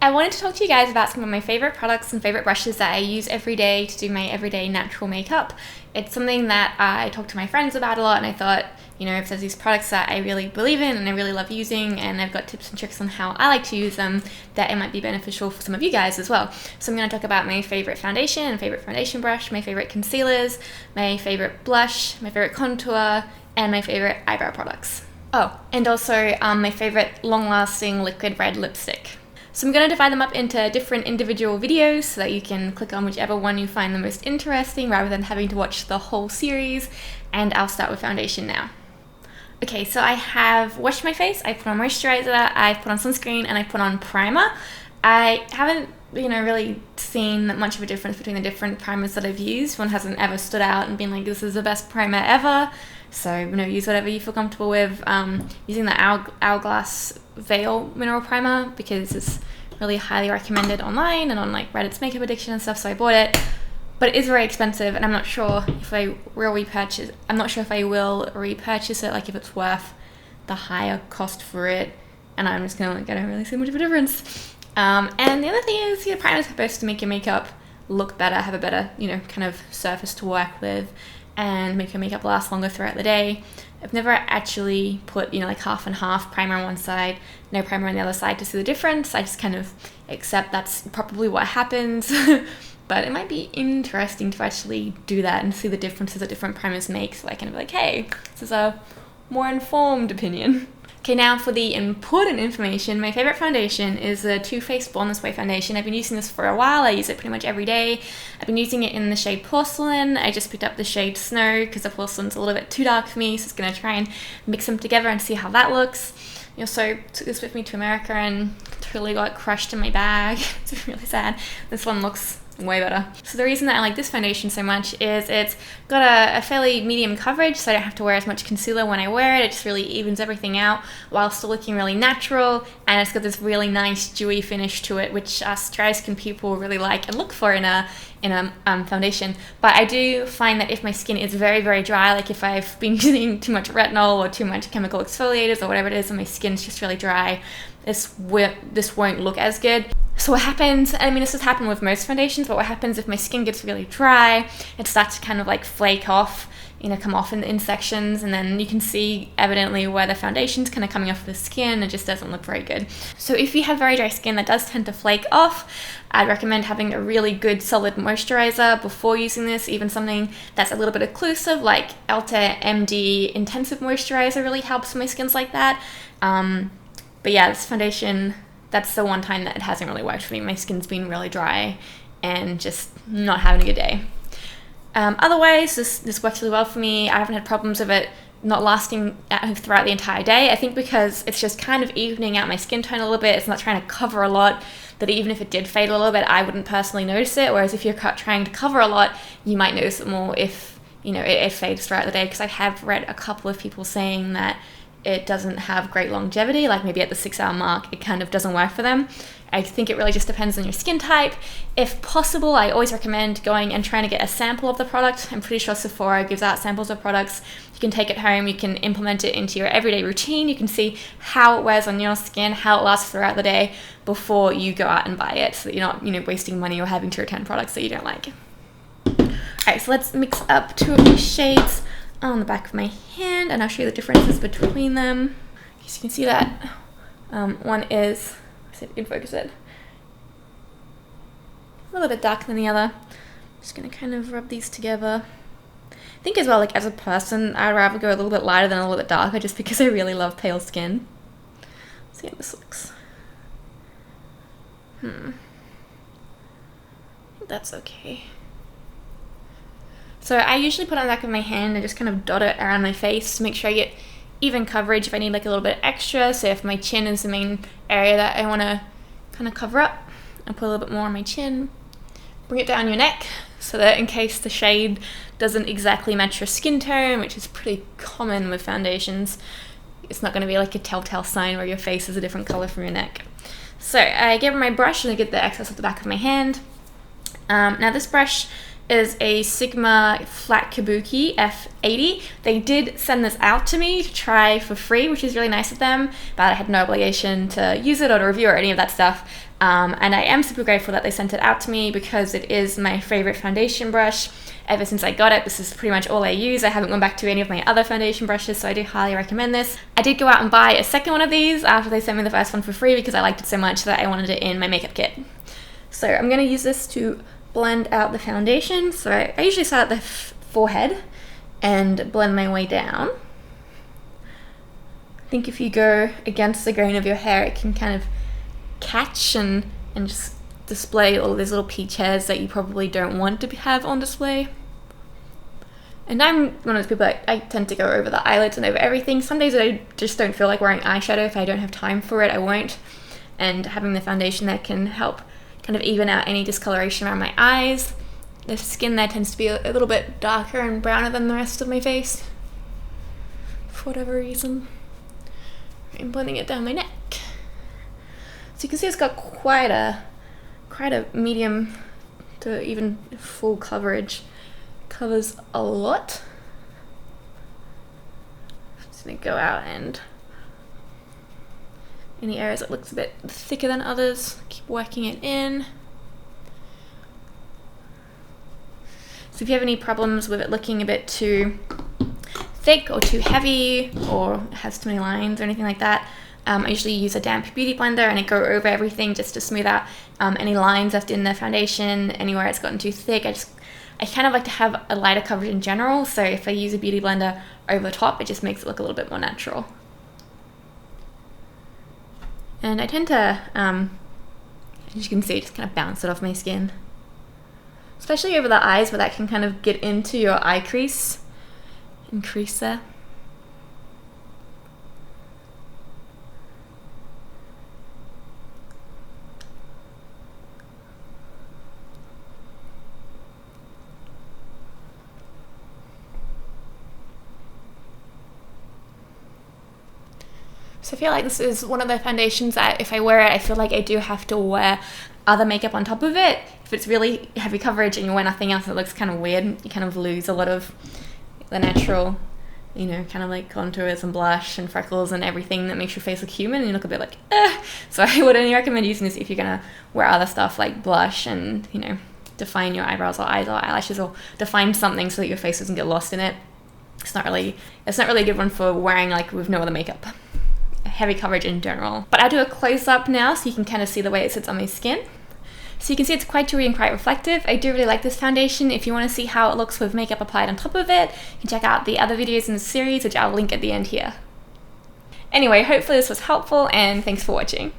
I wanted to talk to you guys about some of my favorite products and favorite brushes that I use every day to do my everyday natural makeup. It's something that I talk to my friends about a lot, and I thought, you know, if there's these products that I really believe in and I really love using, and I've got tips and tricks on how I like to use them, that it might be beneficial for some of you guys as well. So I'm going to talk about my favorite foundation and favorite foundation brush, my favorite concealers, my favorite blush, my favorite contour, and my favorite eyebrow products. Oh, and also my favorite long-lasting liquid red lipstick. So I'm going to divide them up into different individual videos so that you can click on whichever one you find the most interesting rather than having to watch the whole series. And I'll start with foundation now. Okay, so I have washed my face, I put on moisturizer, I put on sunscreen, and I put on primer. I haven't, really seen much of a difference between the different primers that I've used. One hasn't ever stood out and been like, this is the best primer ever. So, use whatever you feel comfortable with. Using the Hourglass Veil Mineral Primer because it's really highly recommended online and on like Reddit's Makeup Addiction and stuff, so I bought it. But it is very expensive, and I'm not sure if I will repurchase it, like if it's worth the higher cost for it, and I'm just gonna I don't really see much of a difference. And the other thing is, primer is supposed to make your makeup look better, have a better, kind of surface to work with, and make your makeup last longer throughout the day. I've never actually put, like half and half, primer on one side, no primer on the other side to see the difference. I just kind of accept that's probably what happens. But it might be interesting to actually do that and see the differences that different primers make, so I can be like, hey, this is a more informed opinion. Okay, now for the important information, my favorite foundation is the Too Faced Born This Way foundation. I've been using this for a while. I use it pretty much every day. I've been using it in the shade Porcelain. I just picked up the shade Snow because the Porcelain's a little bit too dark for me, so I'm going to try and mix them together and see how that looks. I also took this with me to America and totally got crushed in my bag. It's really sad. This one looks way better. So the reason that I like this foundation so much is it's got a fairly medium coverage, so I don't have to wear as much concealer when I wear it. It just really evens everything out while still looking really natural, and it's got this really nice dewy finish to it, which us dry skin people really like and look for in a foundation. But I do find that if my skin is very, very dry, like if I've been using too much retinol or too much chemical exfoliators or whatever it is, and my skin's just really dry, this won't look as good. So what happens, this has happened with most foundations, but what happens if my skin gets really dry, it starts to kind of like flake off, come off in sections, and then you can see evidently where the foundation's kind of coming off the skin. It just doesn't look very good. So if you have very dry skin that does tend to flake off, I'd recommend having a really good solid moisturizer before using this, even something that's a little bit occlusive like Elta MD Intensive Moisturizer really helps my skins like that. But yeah, this foundation, that's the one time that it hasn't really worked for me. My skin's been really dry and just not having a good day. Otherwise, this works really well for me. I haven't had problems with it not lasting throughout the entire day. I think because it's just kind of evening out my skin tone a little bit. It's not trying to cover a lot, that even if it did fade a little bit, I wouldn't personally notice it. Whereas if you're trying to cover a lot, you might notice it more if, it fades throughout the day. Because I have read a couple of people saying that it doesn't have great longevity, like maybe at the 6-hour mark, it kind of doesn't work for them. I think it really just depends on your skin type. If possible, I always recommend going and trying to get a sample of the product. I'm pretty sure Sephora gives out samples of products. You can take it home, you can implement it into your everyday routine. You can see how it wears on your skin, how it lasts throughout the day before you go out and buy it, so that you're not, wasting money or having to return products that you don't like. Alright, so let's mix up two of these shades on the back of my hand, and I'll show you the differences between them. So you can see that one is, see if you can focus it, a little bit darker than the other. Just gonna kind of rub these together. I think as well, like as a person, I'd rather go a little bit lighter than a little bit darker, just because I really love pale skin. Let's see how this looks. I think that's okay. So I usually put it on the back of my hand and just kind of dot it around my face to make sure I get even coverage if I need like a little bit extra. So if my chin is the main area that I want to kind of cover up, I'll put a little bit more on my chin. Bring it down your neck so that in case the shade doesn't exactly match your skin tone, which is pretty common with foundations, it's not going to be like a telltale sign where your face is a different color from your neck. So I get my brush and I get the excess at the back of my hand. Now this brush is a Sigma Flat Kabuki F80. They did send this out to me to try for free, which is really nice of them, but I had no obligation to use it or to review or any of that stuff. And I am super grateful that they sent it out to me because it is my favorite foundation brush. Ever since I got it, this is pretty much all I use. I haven't gone back to any of my other foundation brushes, so I do highly recommend this. I did go out and buy a second one of these after they sent me the first one for free because I liked it so much that I wanted it in my makeup kit. So I'm going to use this to blend out the foundation. So I usually start at the forehead and blend my way down. I think if you go against the grain of your hair, it can kind of catch and just display all these little peach hairs that you probably don't want to have on display. And I'm one of those people that I tend to go over the eyelids and over everything. Some days I just don't feel like wearing eyeshadow. If I don't have time for it, I won't. And having the foundation there can help kind of even out any discoloration around my eyes. The skin there tends to be a little bit darker and browner than the rest of my face, for whatever reason. I'm blending it down my neck. So you can see it's got quite a medium to even full coverage. Covers a lot. Just gonna go out and any areas that looks a bit thicker than others, keep working it in. So if you have any problems with it looking a bit too thick or too heavy or has too many lines or anything like that, I usually use a damp beauty blender and I go over everything just to smooth out any lines left in the foundation, anywhere it's gotten too thick. I kind of like to have a lighter coverage in general, so if I use a beauty blender over the top, it just makes it look a little bit more natural. And I tend to, as you can see, just kind of bounce it off my skin. Especially over the eyes where that can kind of get into your eye crease and crease there. So I feel like this is one of the foundations that if I wear it, I feel like I do have to wear other makeup on top of it. If it's really heavy coverage and you wear nothing else, it looks kind of weird. You kind of lose a lot of the natural, you know, kind of like contours and blush and freckles and everything that makes your face look human and you look a bit like, eh. So I would only recommend using this if you're gonna wear other stuff like blush and, you know, define your eyebrows or eyes or eyelashes or define something so that your face doesn't get lost in it. It's not really a good one for wearing like with no other makeup. Heavy coverage in general. But I'll do a close-up now so you can kind of see the way it sits on my skin. So you can see it's quite dewy and quite reflective. I do really like this foundation. If you want to see how it looks with makeup applied on top of it, you can check out the other videos in the series, which I'll link at the end here. Anyway, hopefully this was helpful and thanks for watching.